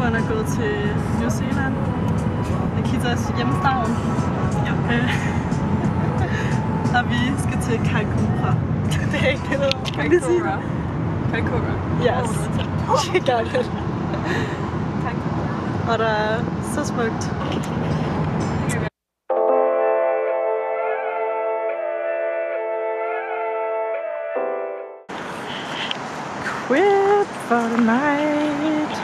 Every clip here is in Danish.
turen er gået til New Zealand. Nikitas hjemstavn. Ja. Og vi skal til Kaikoura. Det er ikke det, der Kaikoura. Kaikoura. Yes. Det er det. Og der er så smukt. Quit for the night.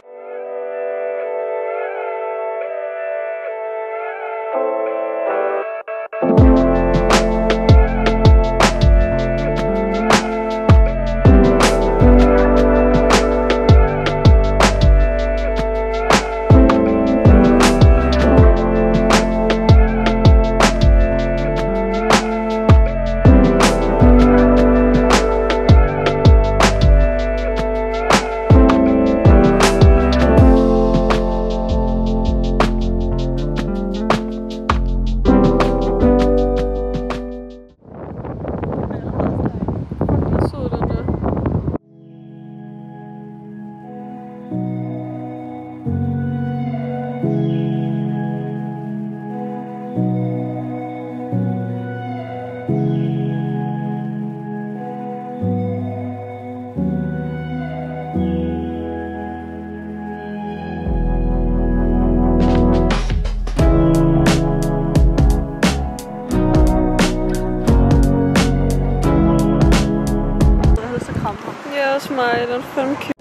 Også mig, den 5 kilo.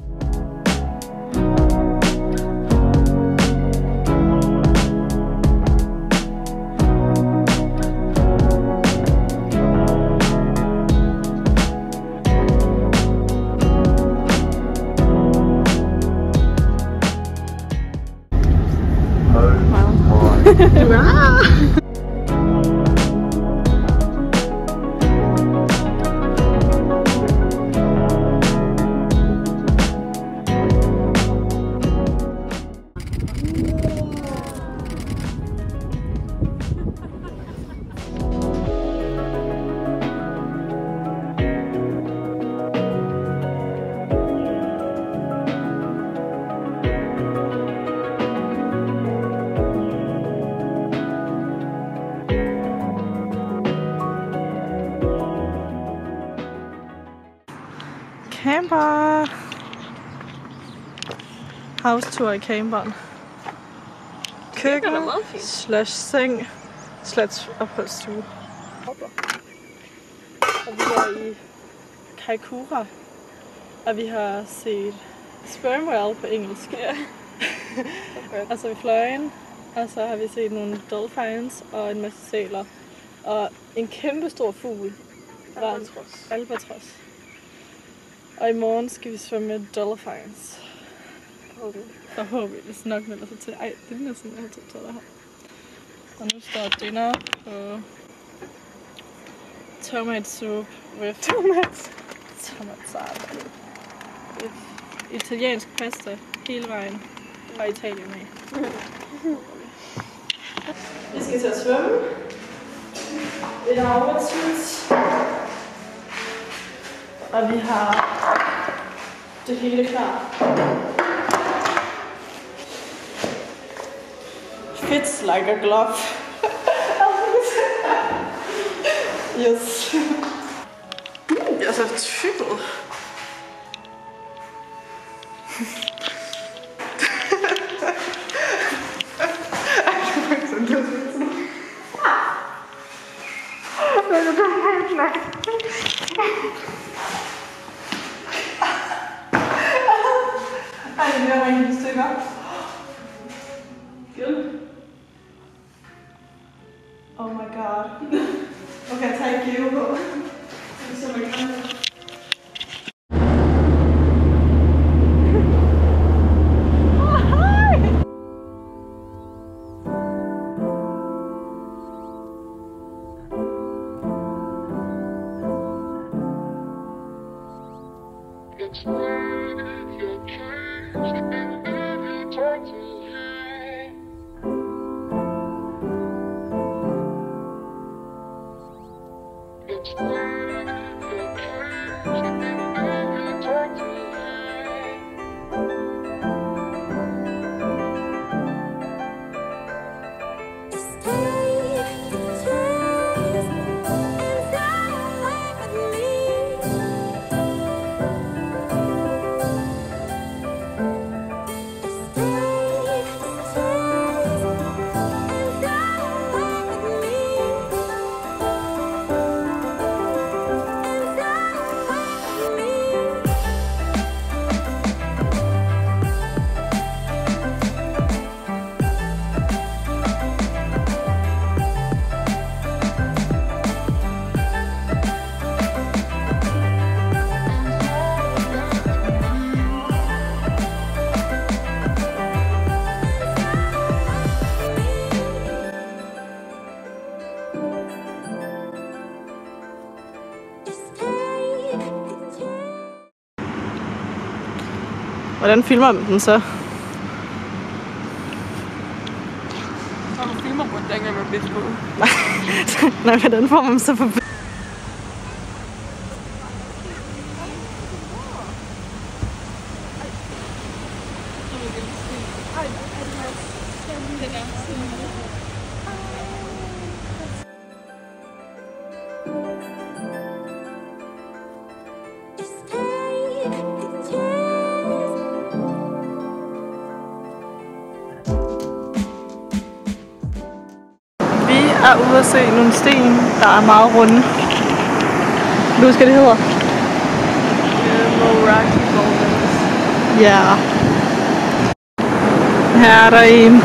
Camper. House-tour i camperen. Køkken, slash seng, slash opholdsstue. Og vi er i Kaikoura. Og vi har set sperm whale på engelsk. Ja. Og så er vi fløjen. Og så har vi set nogle dolphins og en masse sæler. Og en kæmpe stor fugl. Albatros. Og i morgen skal vi svømme med dolphins. Forhåbentlig. Det nok melder sig til. Ej, det ligner sådan, jeg har taget der her. Og nu står dinner på tomato soup with tomatsauce. Italiensk pasta hele vejen fra Italien af. Vi skal til at svømme. Et afretshus. Og vi har det hele klar. Fits like a glove. Yes. Det er så tykket. Ej, det er rigtig stykker. Good. Oh my god. Okay, thank you. Så meget. Hvordan filmer man den så? Når du filmer på den gang med blitz på. Nej, hvordan får man så forbi? Vi er ude at se nogle sten, der er meget runde. Kan du huske, hvad det hedder? Meraki Boulders. Ja. Her er der en.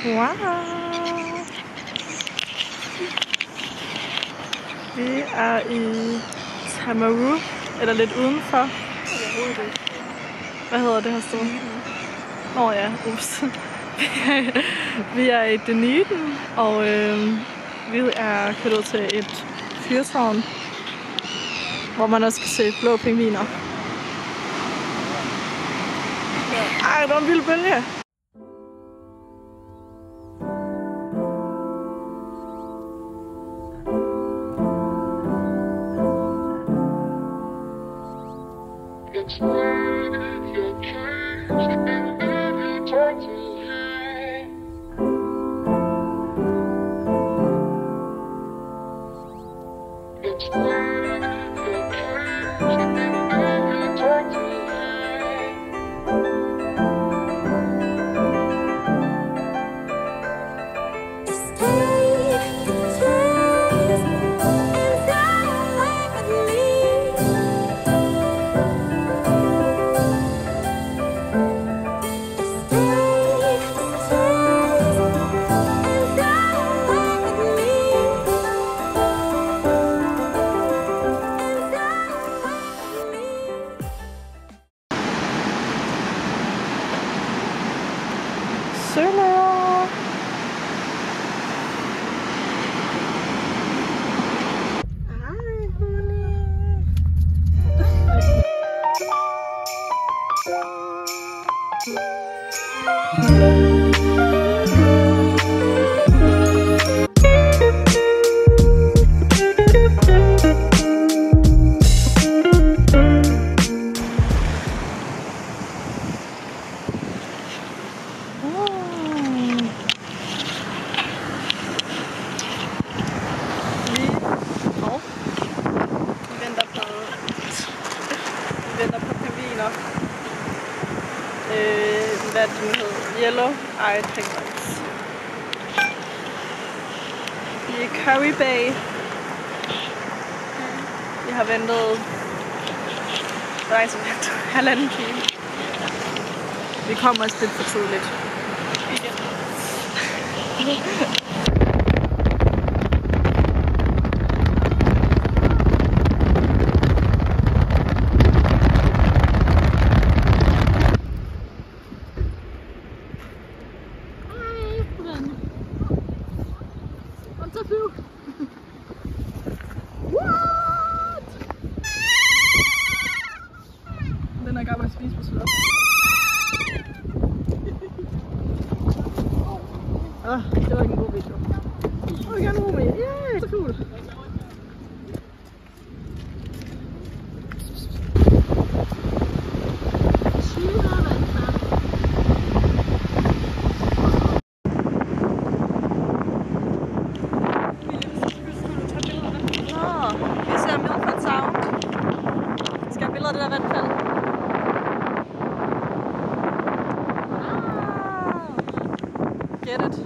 Wow. Vi er i Tamaru, eller lidt udenfor. Hvad hedder det her sted? Nå ja, ups. Vi er i Dunedin, og vi er kørt ud til et fyrtårn, hvor man også kan se blå pingviner. Ej, der er en vild bølge. Yellow-eyed penguins. I Curry Bay. Vi har ventet... Hvor lang tid vi ventet? 1,5 time. Vi kommer også lidt for tidligt. Den er gammel at spise på slot. Det var ikke en god video. Jeg vil gerne rumme. Yeah, så cool. Vi ser Milford Sound. Skal jeg billede af det der vandfald? Get it?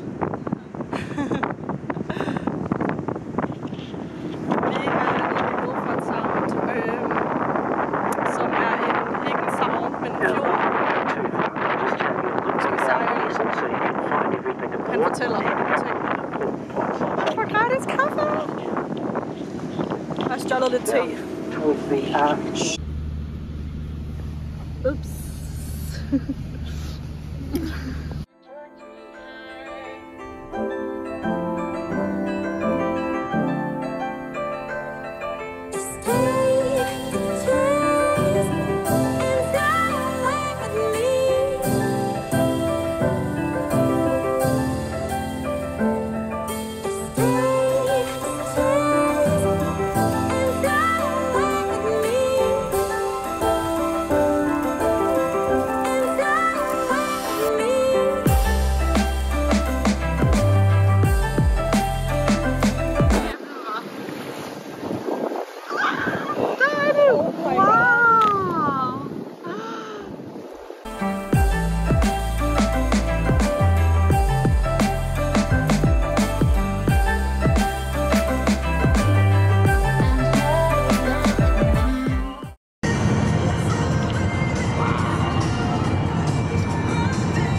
Vi er i Milford Sound, som er ikke en sound, men en fjord. Skal vi sejle? Han fortæller ting. Jeg får gratis kaffe! Jeg har stjålet lidt te. Ups.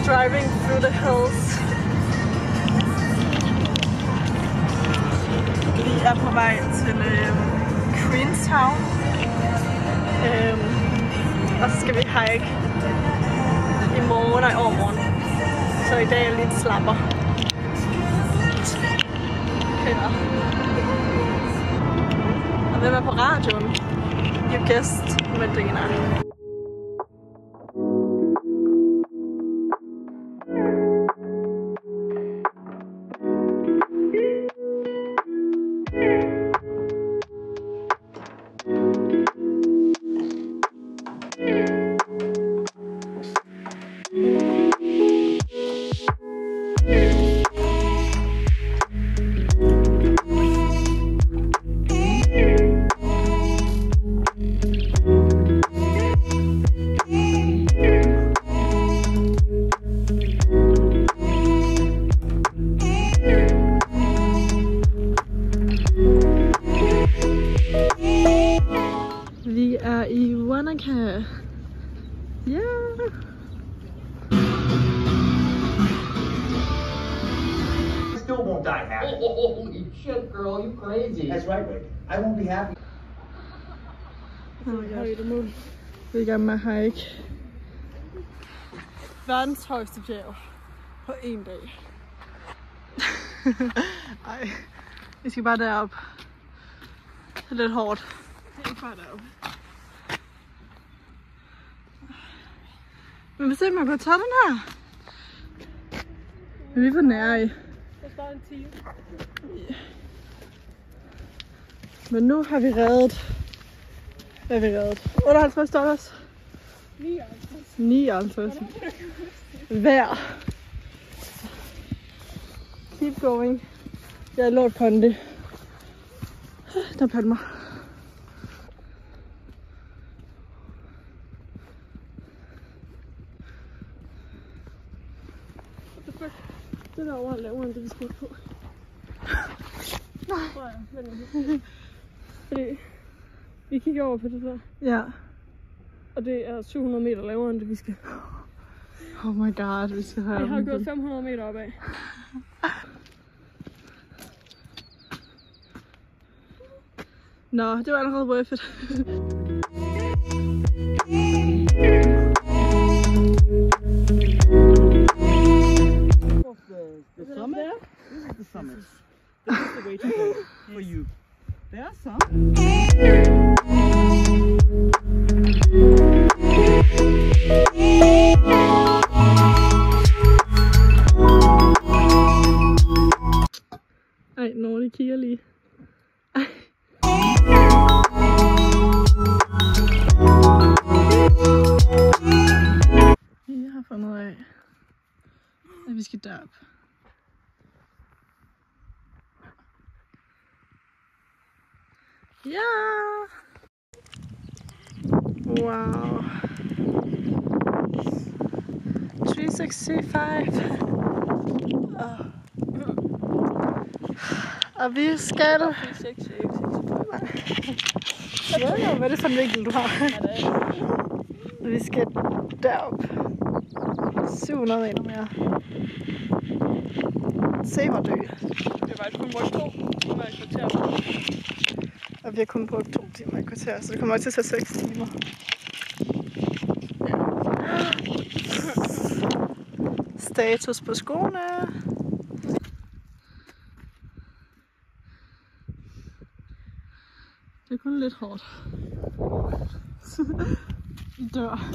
Driving through the hills. Vi er på vej til Queenstown. Og så skal vi hike i morgen og i overmorgen. Så i dag er lidt slapper. Kører. Og hvem er på radioen? You guessed, Medina. Vi er i Wanaka. Yeah. Still won't die happy. Holy shit, girl, you crazy. That's right, Rick. I won't be happy. Vi er i gang med at hike verdens højeste bjerg på en dag. Ej, vi skal bare derop. Det er lidt hårdt. Det er ikke bare derop. Men hvis ikke man kan tage den her. Vi er for nære i. Der står en time. Ja. Men nu har vi reddet. Hvad har vi reddet? 58 dollars. 59. Hver. Keep going. Jeg er lort kondi. Der er palmer. Det derovre er lavere end det, vi skal på. Nej. Tror jeg. Fordi vi kigger over på det der. Ja. Og det er 700 meter lavere end det, vi skal. Oh my god, vi skal have. Vi har gået 500 meter opad. Nå, det var allerede worth it. The summit? This is the summit. This is the way to go for you. There are some. Ej, Norge kigger lige. Vi har fundet ud af, at vi skal derop. Ja! Wow! 365! Og vi skal... Hvad er det for en vinkel, du har? Vi skal derop. 700 meter mere. Se hvor dø. Det var kun brugt 2 timer i kvarter. Og vi har kun brugt 2 timer i kvarter, så det kommer til at tage 6 timer. Status på skoene. Det er kun lidt hårdt. I dør.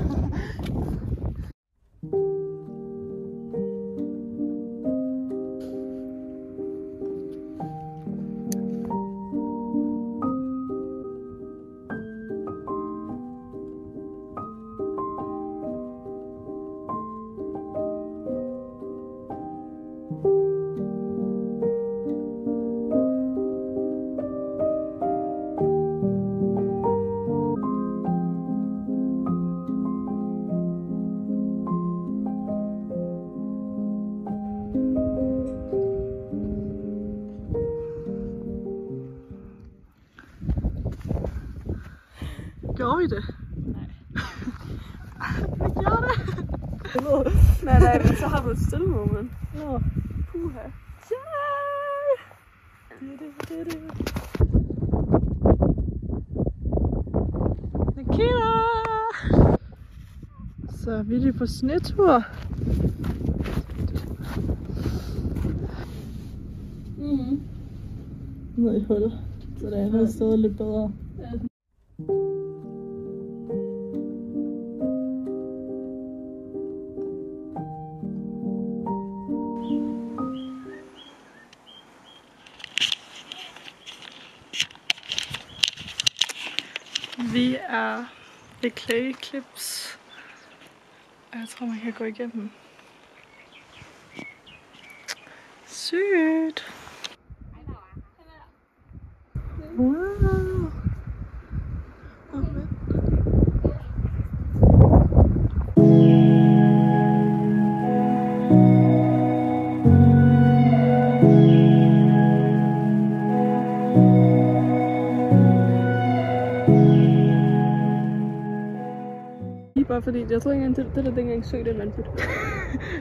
Gjorde vi det? Nej. Vi gjorde det! Nej, men så har du et stille moment. Nå. Puha. Yeah! Nikita! Så vi er lige på snetur. Ned i hullet, så det er noget sted lidt bedre. Vi er ved Clay Clips. Jeg tror, man kan gå igennem. Sygt! Wow! Bare fordi, jeg tror ikke engang, det der dengang søg, det er vandpyt.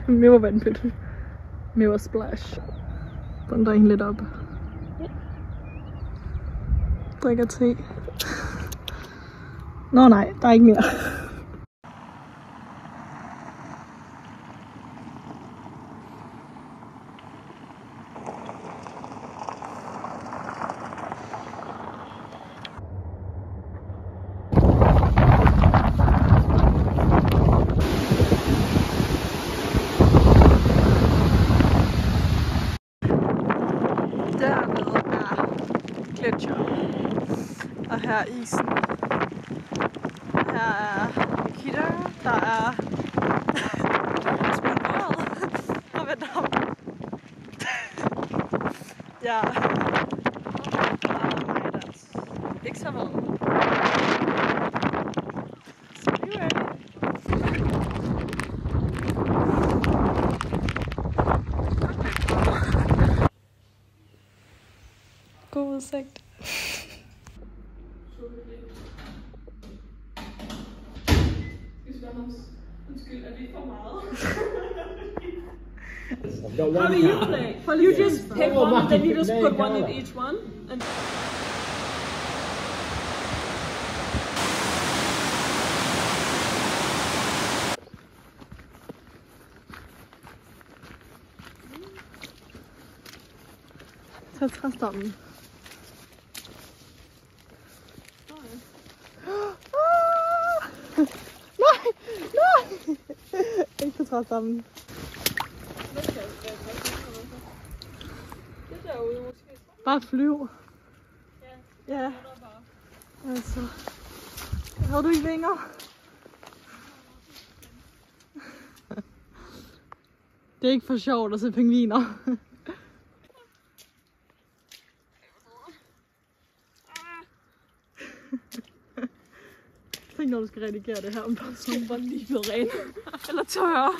Mere var vandpyt. Mere var splash. Den der lidt op. Ja. Drikker te. Nå nej, der er ikke mere. Dernede er gletsjer, og her er isen. Her er Nikita, der er spændt og vent om. Ja, ikke så meget. Så vi er ready. udsigt. Undskyld, er det for meget? How do you play? You just pick one and then you just put one in each one? And Tag træstammen. Nej! Nej! Ikke på træstammen. Bare flyv. Ja. Altså. Har du ikke vinger? Det er ikke for sjovt at se pingviner. Tænk når du skal redigere det her om der er bare lige blevet ren. Eller tørre.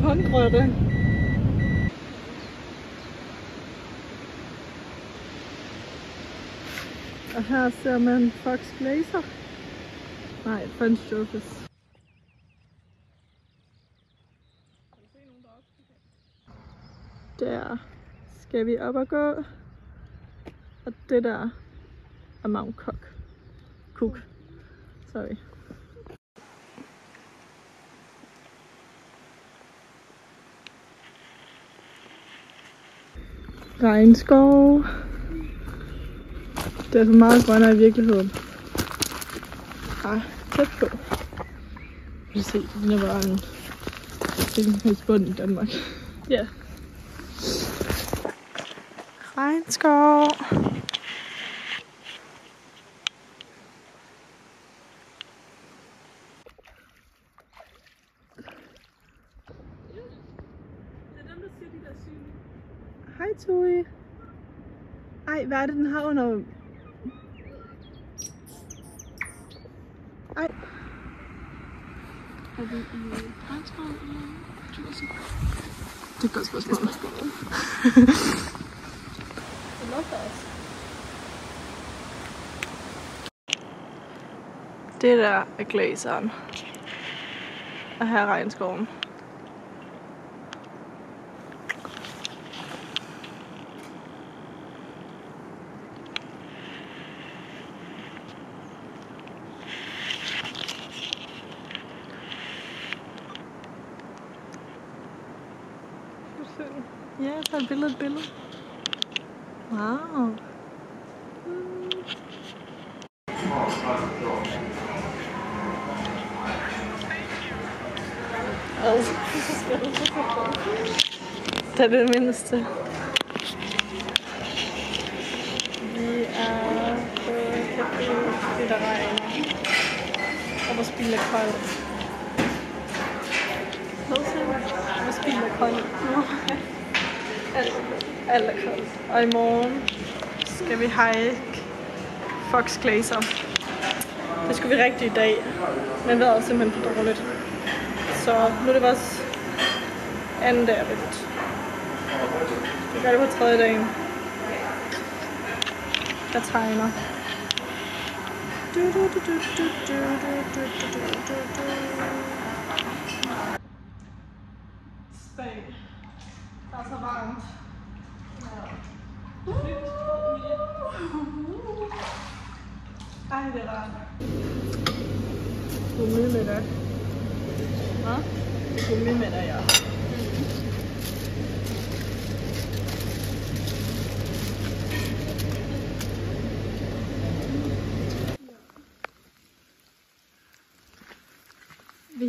Håndgrøtte. Og her ser man Fox Glacier. Nej, French Jokers. Der skal vi op og gå. Og det der er Mount Cook. Sorry. Regnskov. Det er så meget grønnere i virkeligheden. Tæt på. Du kan se, den er bare en bund i Danmark. Ja. Regnskov. Hej Tui. Ej, hvad er det, den har under? Ej. Er vi i Regnskov eller Djursland? Det er et godt spørgsmål. Det lugter også. Det der er glæseren. Og her er regnskoven. Ja, der er et billede. Wow. Det er det mindste. Vi er på café, det der regner. Og vores bil er kold. Vores bil er kold. Alt er koldt. Og i morgen skal vi hike Fox Glacier. Det skulle vi rigtig i dag, men vejret er simpelthen for dårligt. Så nu er det vores anden dag af rift. Vi gør det på tredje dagen. Jeg tegner. Spag. Der er så varmt. Ej, det er rart. Gummimiddag. Hvad? Gummimiddag, ja.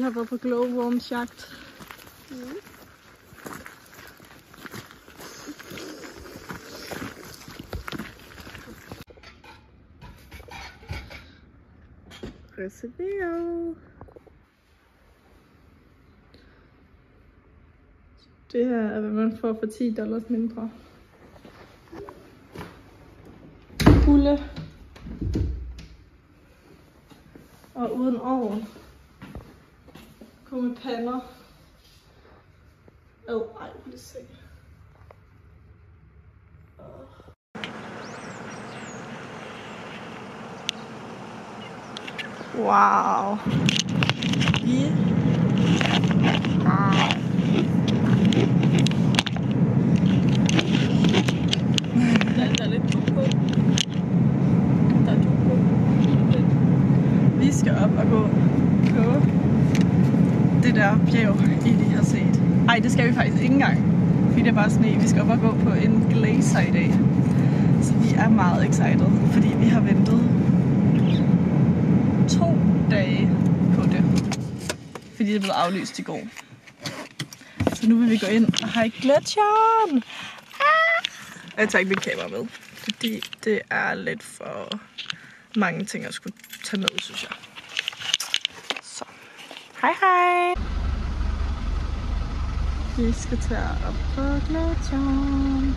har været på glowworms jagt. Reserveret. Det her er, hvad man får for $10 mindre. Kulde. Og uden ovn. Kom med pander. Ej, lad os se. Wow. Der er lidt dug på. Der er dug på. Vi skal op og gå på det der bjerg, I lige har set. Ej, det skal vi faktisk ikke engang. Fordi det er bare sne. Vi skal op og gå på en glacier i dag. Så vi er meget excited, fordi vi har ventet 2 dage på det. Fordi det blev aflyst i går. Så nu vil vi gå ind og hike gletsjeren. Jeg tager ikke mit kamera med, fordi det er lidt for mange ting at skulle tage med, synes jeg. Så, hej hej! Vi skal tage op på gletsjeren.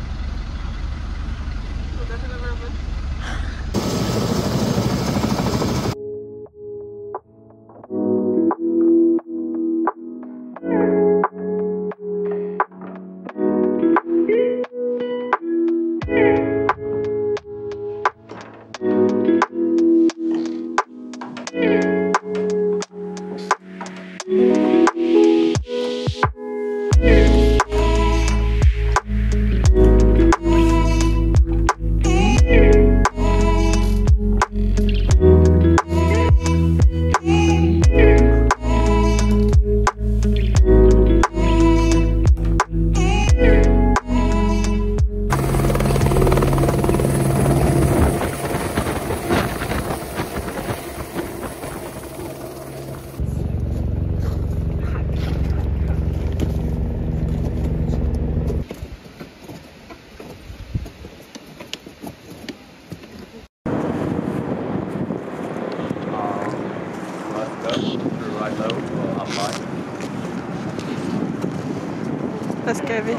Hvad skal vi? Det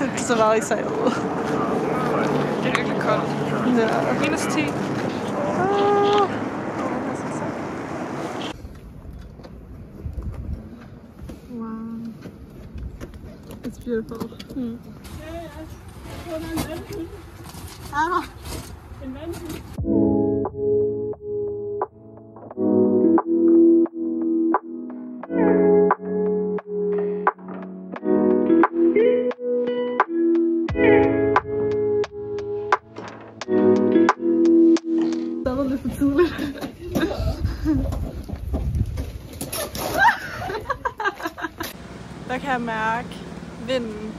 er så meget excited ud. Det er virkelig koldt. Ja. Minus 10. Wow. It's beautiful. En vandhund. Lidt for tidligt. Der kan jeg mærke vinden.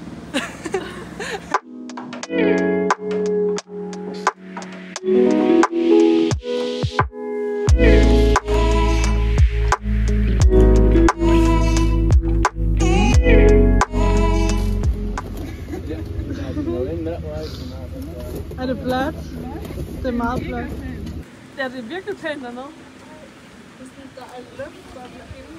Er det blødt? Det er meget blødt. Ja, det er virkelig pænt dernede. Det er sådan, der er luftbobler inde i.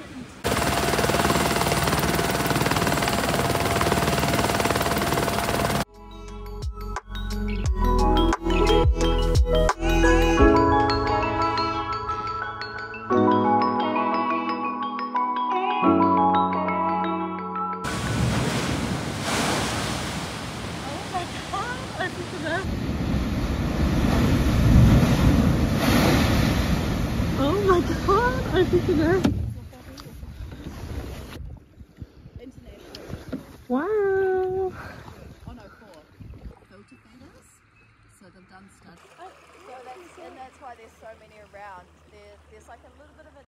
Oh my god, I think it is. Wow. Oh no, 4 filter feeders. So they've done stuff. So that's why there's so many around. There's like a little bit of a.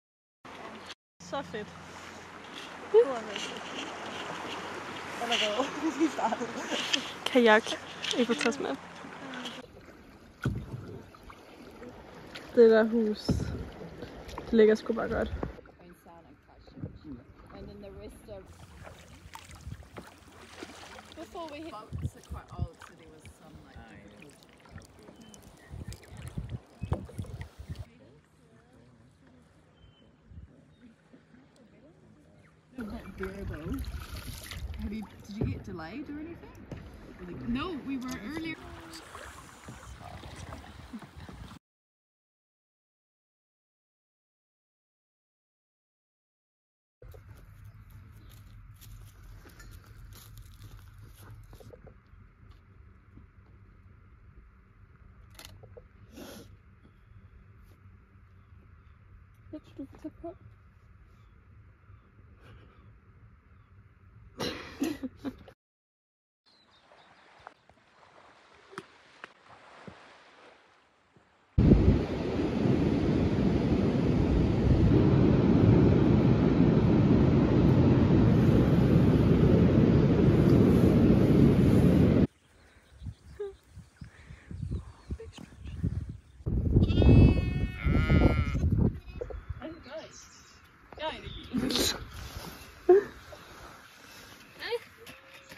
Så fedt. Kajak. I får tage med. Det der hus. ligger sgu bare godt. And then the rest of before we hit boats are quite old, so there was some like difficult. Did you get delayed or anything? No, we were earlier. Du får tage på.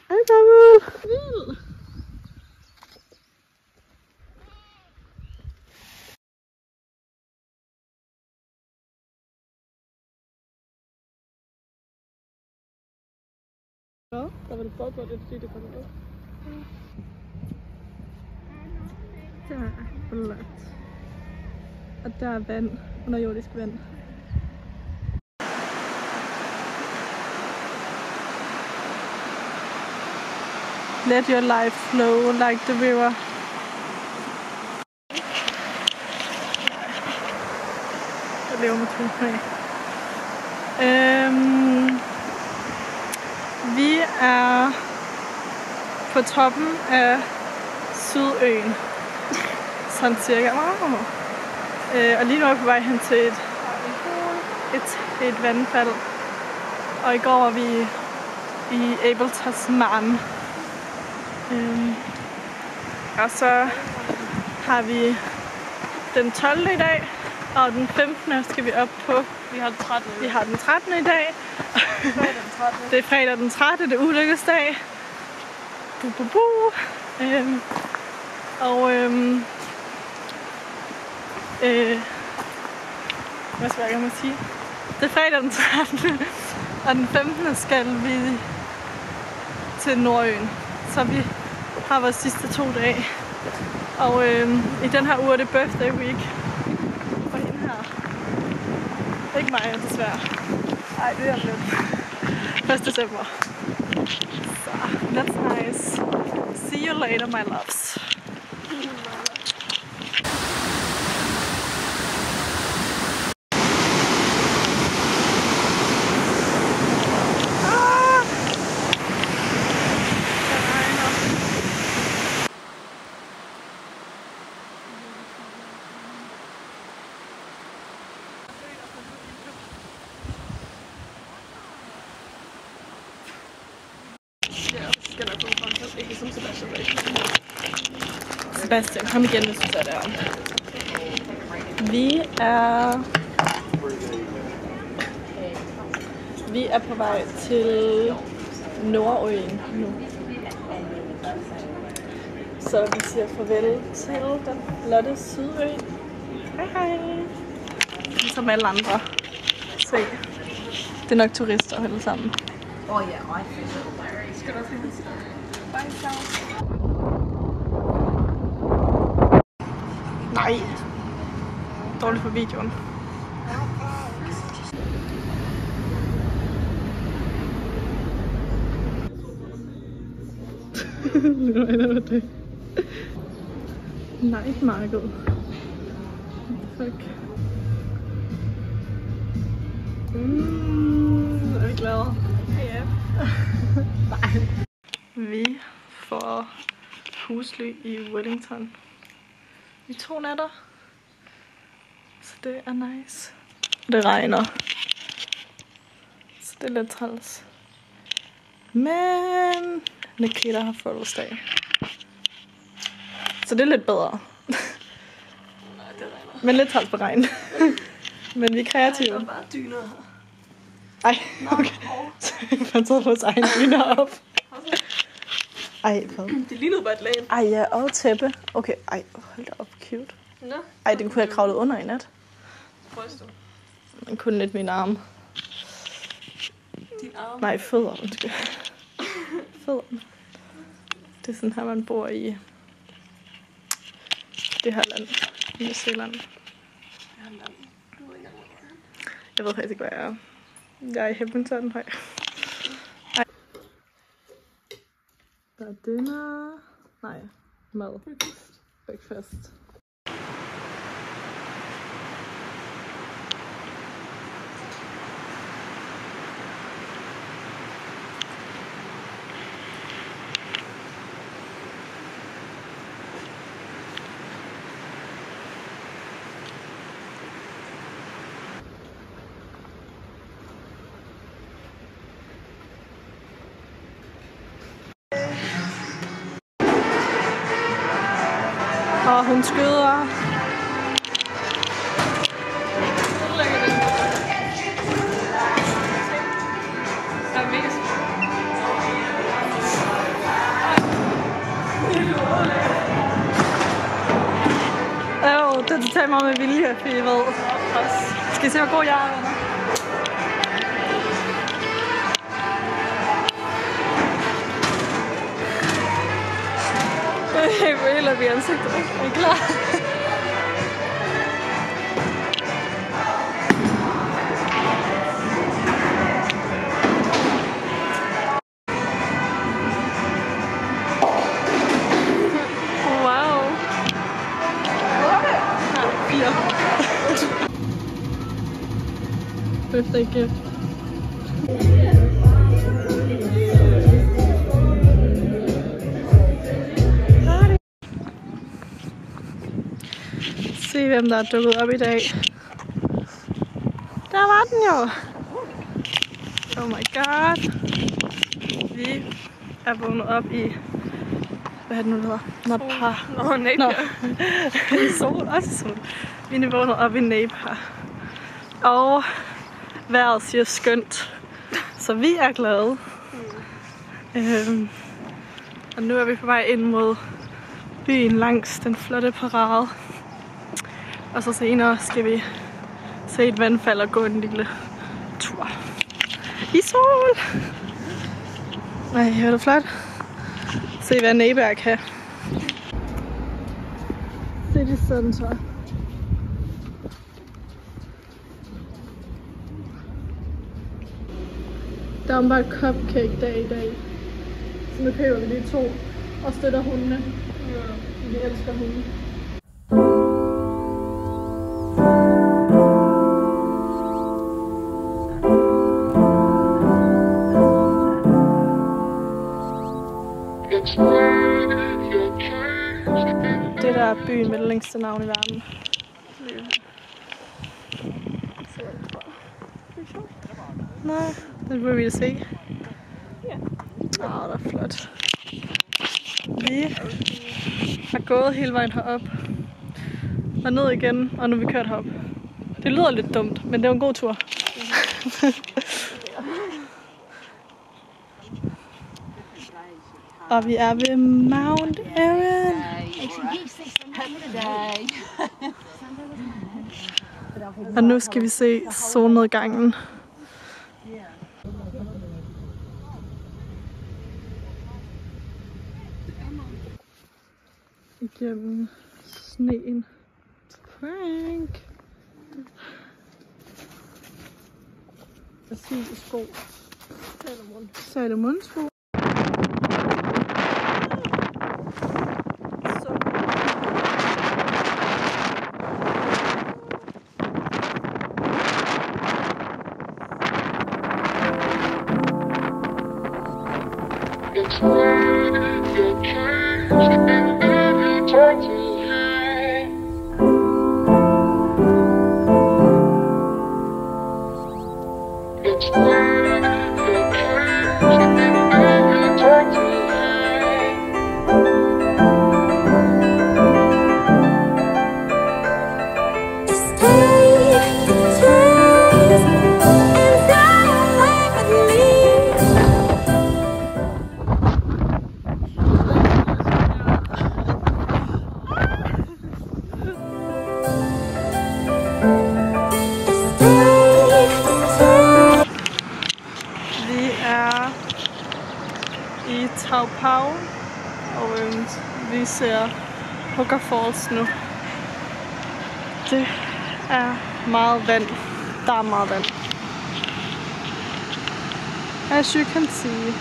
Hej Pavel! Ja, der var det forberedt lidt, fordi det kommer ud. Der er flot. Og der er vand, underjordisk vand. Let your life flow like the river. Jeg lever med to med. Vi er på toppen af Sydøen. Sådan cirka. Og lige nu er vi på vej hen til et vandfald. Og i går var vi i Abel Tasman. Og så har vi den 12. i dag, og den 15. skal vi op på. Vi har den 13. Vi har den 13. i dag. Det er fredag den 13. Det er ulykkesdag. Hvad skal jeg gerne sige? Det er fredag den 13. Og den 15. skal vi til Nordøen. Så vi har vores sidste 2 dage. Og i den her uge er det birthday week for hende her. Ikke mig, desværre. Ej, det er lidt. 1. december. Så, that's nice. See you later, my loves. Sebastian, kom igen, hvis du tager det om. Vi er på vej til Nordøen nu. Så vi siger farvel til den flotte Sydø. Hej hej. Ligesom alle andre. Se. Det er nok turister alle sammen. Oh yeah, I think so. Skal du også lige bye, ciao. Nej. Dårligt for videoen. Night market. Fuck. Er vi glade? Ja. Nej. Vi får husly i Wellington i 2 nætter. Så det er nice. Det regner. Så det er lidt træls. Men Nikita har fødselsdag. Så det er lidt bedre. Men lidt træls på regn. Men vi er kreative. Der er bare dyner her. Ej, okay. Så vi har taget vores egen dyner op. Ej, hvad? Det lignede bare et lag. Ej, ja, og tæppe. Okay, ej, hold da op, cute. Nå. Ej, den kunne jeg kravlet under i nat. Bryster. Men kun lidt min arm. Din arm. Nej, fødder, undskyld. Fødderne. Det er sådan her, man bor i det her land. I New Zealand. Jeg ved faktisk ikke, hvad jeg er. Jeg er i Hamilton høj. Der er dinner. Nej, mad. Breakfast. Og hun skyder. Det er totalt meget med vilje, fordi jeg ved. Skal I se, hvor god jeg er, venner? Jeg vil helt op i ansigtet. Er I klar? Wow. Birthday gift. Se hvem der er dukket op i dag. Der var den jo. Oh my god. Vi er vågnet op i, hvad er det nu, det hedder? Napier. Sol, også sol. Vi er vågnet op i Napier. Og vejret siger skønt. Så vi er glade. Og nu er vi på vej ind mod byen langs den flotte parade. Og så senere skal vi se et vandfald og gå en lille tur i sol. Nej, er det flot? Se hvad Napier kan. City Center. Der er bare cupcake dag i dag. Så nu køber vi lige 2 og støtter hundene. Vi elsker hunde. Det der er byen med det længste navn i verden. Nej, det burde vi da se. Ja. Der er flot. Vi har gået hele vejen herop. Og ned igen, og nu er vi kørt herop. Det lyder lidt dumt, men det var en god tur. Og vi er ved Mount Erin. Og nu skal vi se solnedgangen. Igennem sneen. Frank. Præcis sko. Salomon-sko. Stay i Tau Pau, og vi ser Hooker Falls nu. Det er meget vand. Der er meget vand. As you can see.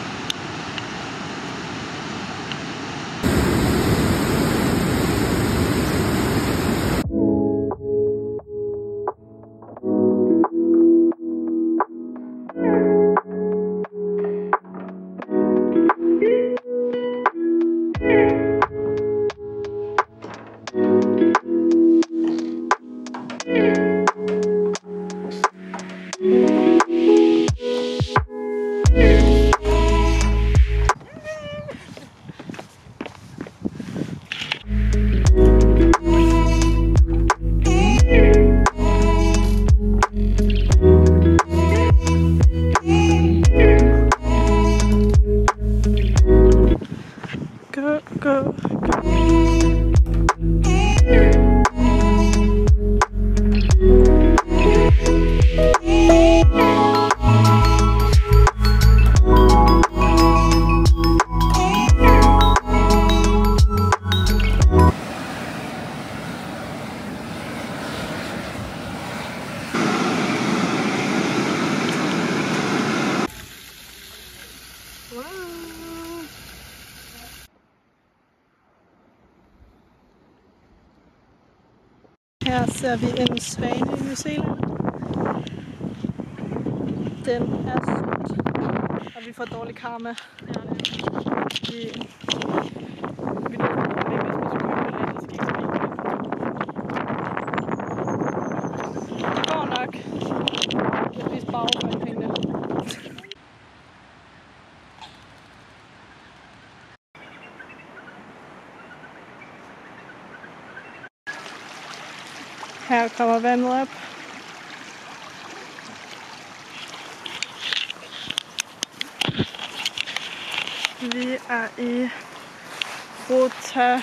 Go. Her ser vi en svane i New Zealand. Den er sort, og vi får dårlig karma. Vi det går nok. Jeg spiser bare over for pengene. Her kommer vandet op. Vi er i Rota.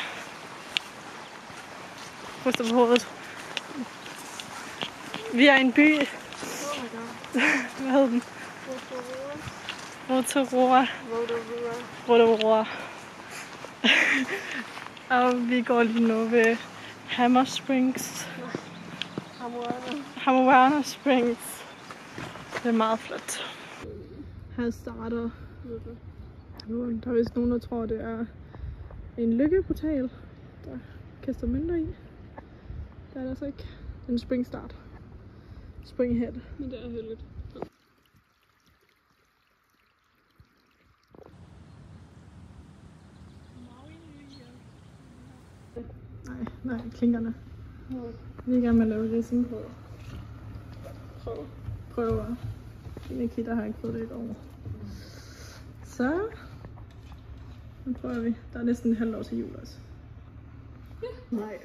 Ryster på hovedet. Vi er i en by. Hvad hed den? Rotorua. Rotorua. Og vi går lige nu ved Hammer Springs. Hamoana Springs. Det er meget flot. Her starter nu. Der er vist nogen, der tror, det er en lykkeportal, der kaster mønter i. Det er det altså ikke. Det er en spring start. Spring ahead. Men det er heldigt. Nej, klinkerne. Vi er i gang med at lave rissen på. Prøver. Nikita har ikke fået det et år. Så nu prøver vi. Der er næsten en halvt år til jul også. Nej,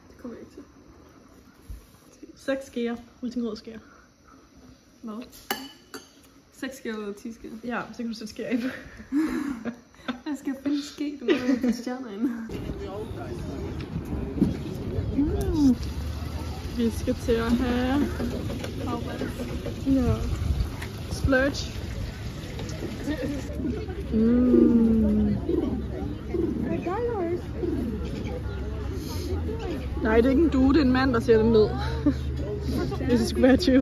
det kommer jeg ikke til. 6 skeer. Ultingrød skeer. Hvad? 6 skeer eller 10 skeer? Ja, så kan du sætte skeer ind. Jeg skal finde ske, du må have stjerner inde. Vi skal til at have splurge. Nej, det er ikke en due, det er en mand, der ser dem ned. Hvis det skulle være 20.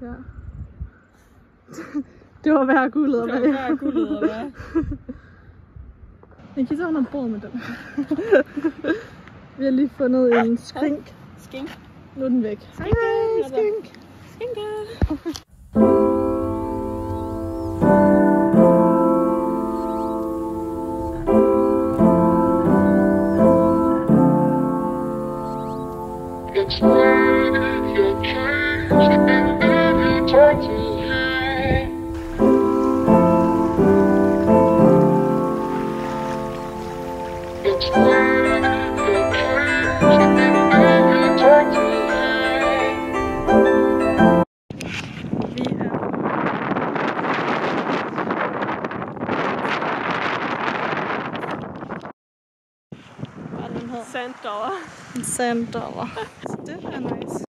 Ja. Det var værd guldet at være. Det var værd guldet at være. Nikita, hun har båd med den. Vi har lige fundet en skink. Skink. Nu er den væk. Hej, skink. Skinke. her. $1 En $1. Så det er nice.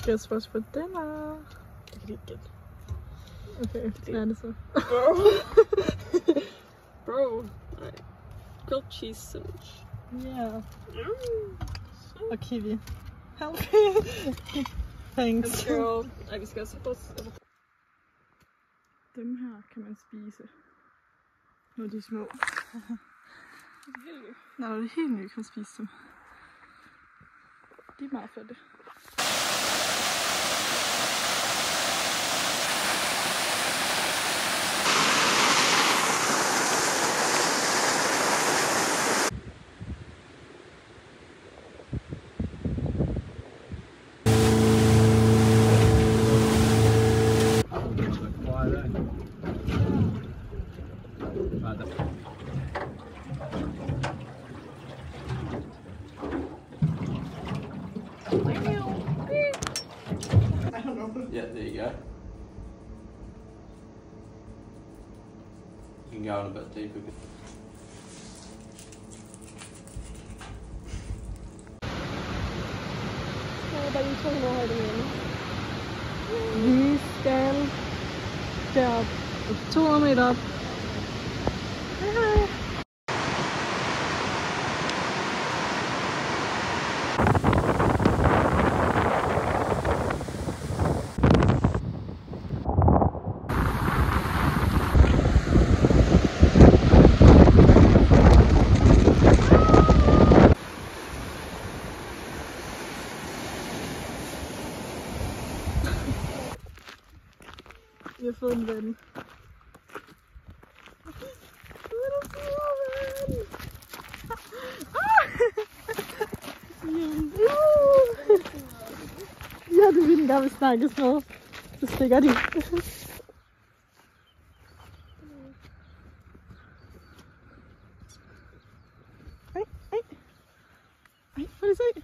Guess what's for dinner? Det kan de ikke gætte. Okay, hvad er det så? Bro. Nej. Grilled cheese sandwich. Yeah. Og kiwi. Help. Thanks. Girl. Ej, vi skal også på. Dem her kan man spise. Når de er små. Når det er helt nye, kan man spise dem. De er meget flotte. Yeah, there you go. You can go in a bit deeper. Vi skal derop. 200 meter op. Hej. Vi har fået en ven. Ja, det vil den gerne snakkes med. Så stikker de. Ej. Ej, prøv lige at se.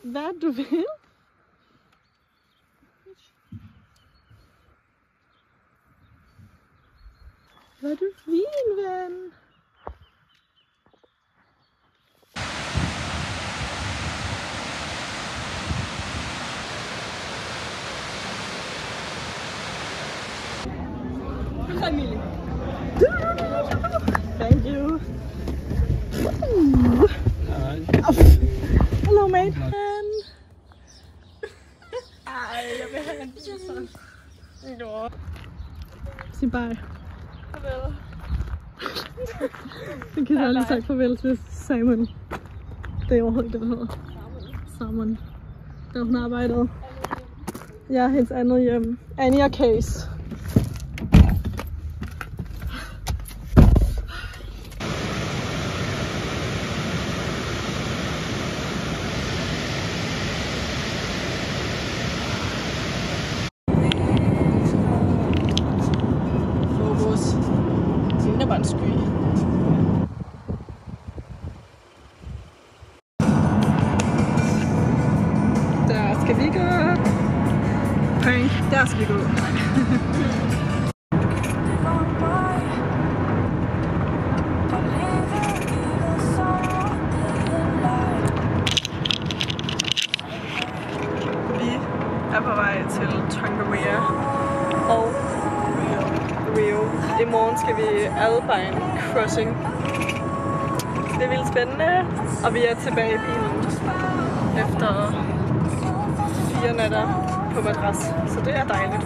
Hvad du vil? Hvad er du fin, ven? Camille. Thank you. Hello, mate. Ej, jeg vil have en sådan. Jo. Sig bye. Farvel. Den kan jeg aldrig sagt farvel til Simon. Det er overhovedet ikke det, der hedder. Simon. Der hun arbejdede. Jeg er hendes andet hjem. Annie og Case. Skal vi gå? Prank, der skal vi gå. Vi er på vej til Tongariro og Rio. I morgen skal vi Alpine Crossing. Det er vildt spændende, og vi er tilbage i bilen efter 4 nætter på madras, så det er dejligt.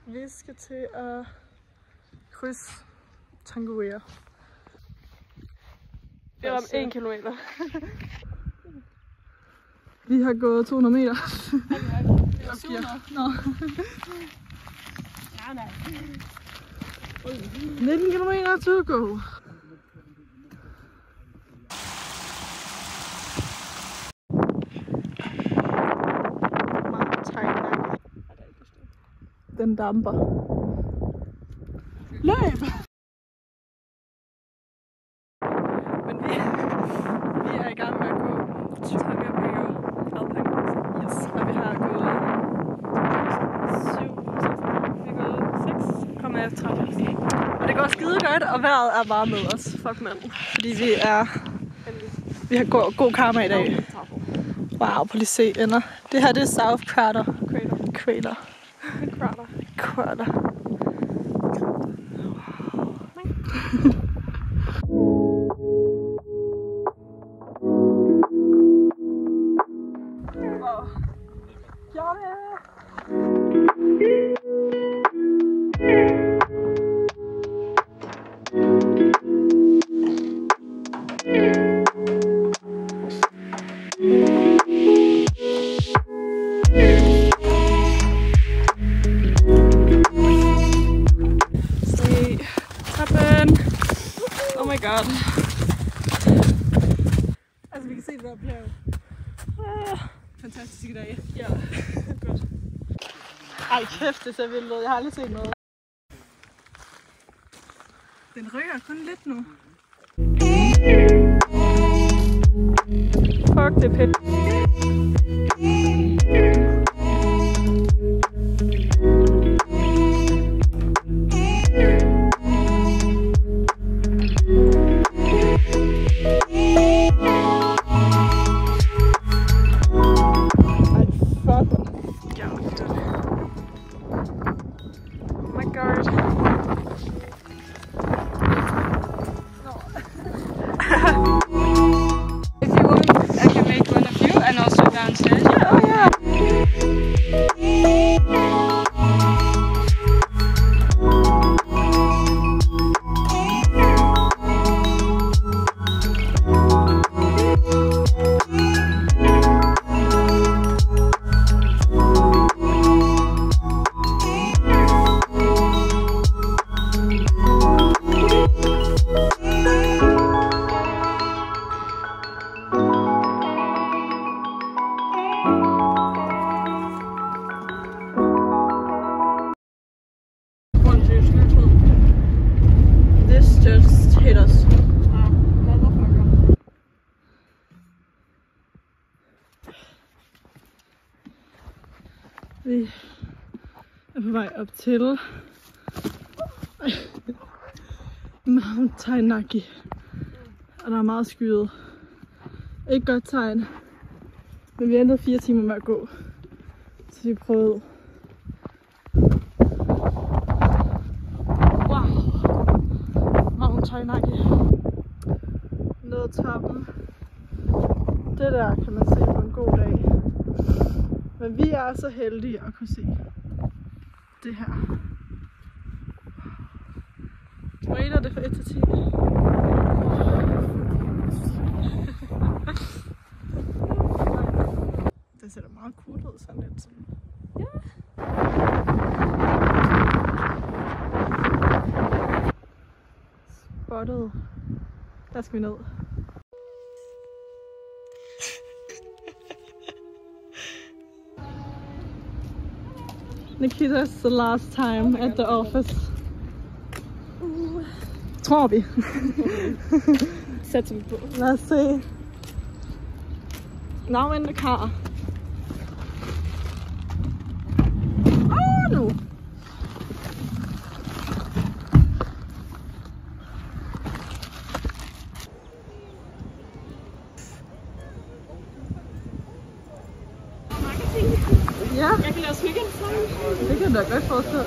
Vi skal til at krydse Tongariro. Det er om 1 kilometer. Vi har gået 200 meter. Det var 700. Nå. Ja, nej. 19 kilometer to go. Den damper. Løb! Men vi er i gang med at gå Tonga Rio Alpine Course. Yes, og vi har gået 6,3. Og det går skide godt, og vejret er bare med os. Fuck mand. Fordi vi har god karma i dag. Wow, på lige se ender. Det her det er South Crater. Crater. Oh my god. Altså vi kan se det der bjerg. Fantastiske dage. Ja, godt. Ej kæft, det ser vildt ud. Jeg har aldrig set noget. Den rykker kun lidt nu. Fuck, det er pænt. Vi er på vej op til Mount Tainaki, og der er meget skyet. Ikke godt tegn, men vi endte 4 timer med at gå, så vi prøvede. Wow, Mount Tainaki, nede toppen. Det der kan man se på en god dag. Men vi er så heldige at kunne se det her. Du rater det fra 1 til 10. Det ser da meget cool ud, sådan lidt sådan. Ja. Spottet. Der skal vi ned. Nikita's the last time at the office. Tror vi. Sætter vi på. Lad os se. Now in the car. Nu. Ja. Jeg kan lave smykker. Det kan du da godt forstå.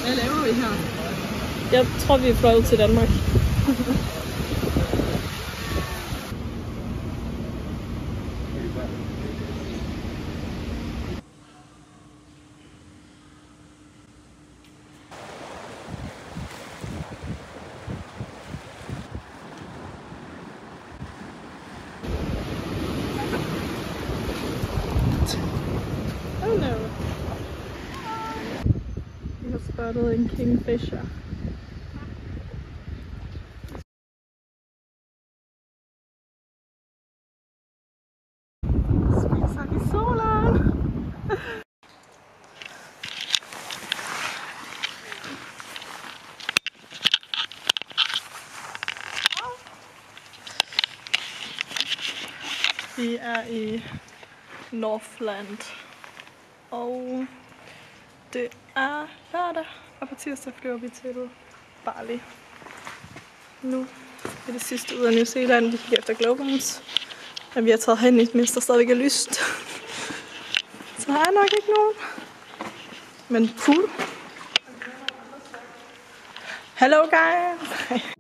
Hvad laver vi her? Jeg tror, vi er fløjet til Danmark. Oh no. Vi har spottet en kingfisher. Vi er i Northland, og det er lørdag, og på tirsdag flyver vi til Bali. Nu er det sidste ud af New Zealand, vi kigger efter glowworms, men vi har taget hen i mens der stadigvæk er lyst. Så der er nok ikke nogen, men cool. Hello guys!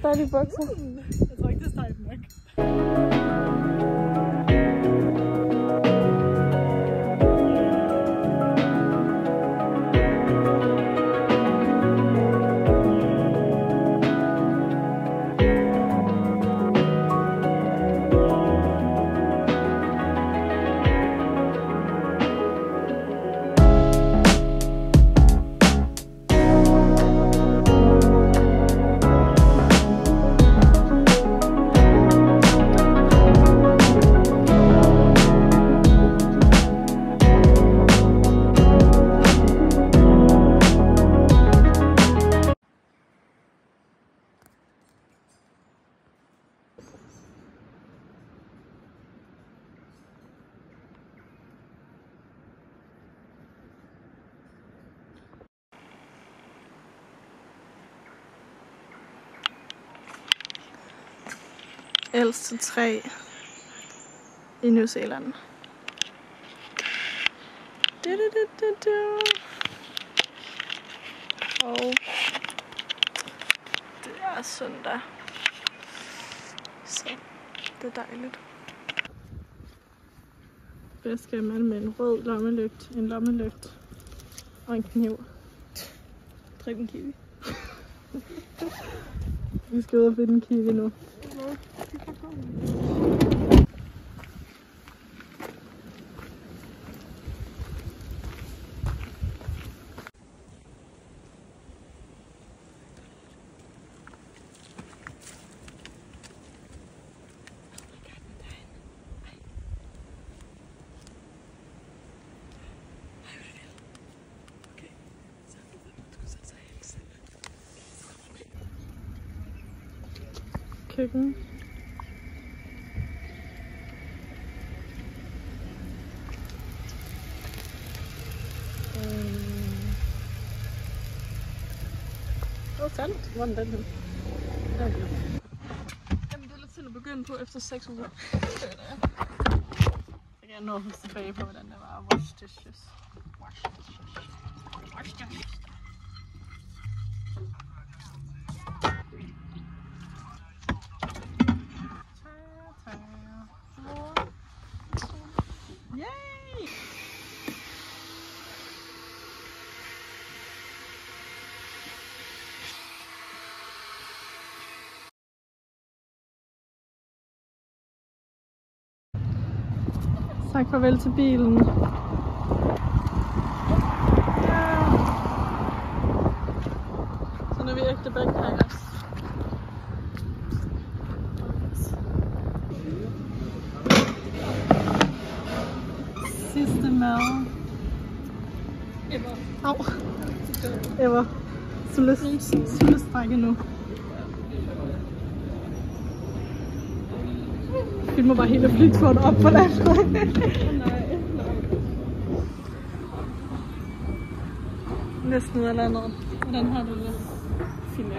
Dejlige bukser. Jeg tror ikke, det er stejlt nok. Ældste træ i New Zealand. Og det er søndag, så det er dejligt. Hvad skal man med en rød lommelygt, en lommelygt og en kniv? Drik en kiwi. Vi skal ud og finde en kiwi nu. Køkken. Sandt. Hvor er den her? Jamen, det er lidt til at begynde på efter 6 uger. Så kan jeg nå at huske tilbage på, hvordan det var. Wash dishes. Wash dishes. Wash dishes. Yay! Tak farvel til bilen. Så nu er vi ægte backpackers. Sidste mad. Ever. Au. Ever. Sulestrække nu. filmer bare hele flyturen op på den. Næsten ud af landet. Hvordan har du det? Fint nok.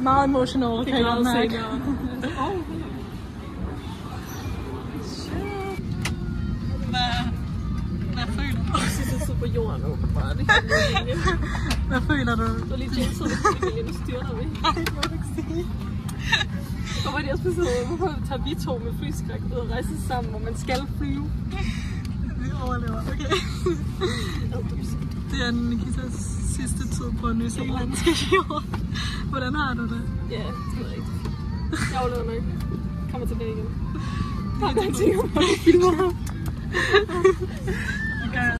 Meget emotional, kan jeg godt mærke. Hvad føler du? Jeg synes, jeg sidder på jorden nu. Hvad føler du? Du er lige James, og du styrter vi. Nej, det må du ikke sige. Hvorfor er det også sådan, hvorfor tager vi to med flyskræk ud og rejse sammen, hvor man skal flyve? Vi overlever, okay. Det er Nikitas sidste tid på New Zealandske jord. Hvordan har du det? Ja, det er rigtig fint. Jeg overlever nok. Kommer tilbage igen. Der er en ting, hvor du filmer ham. Okay.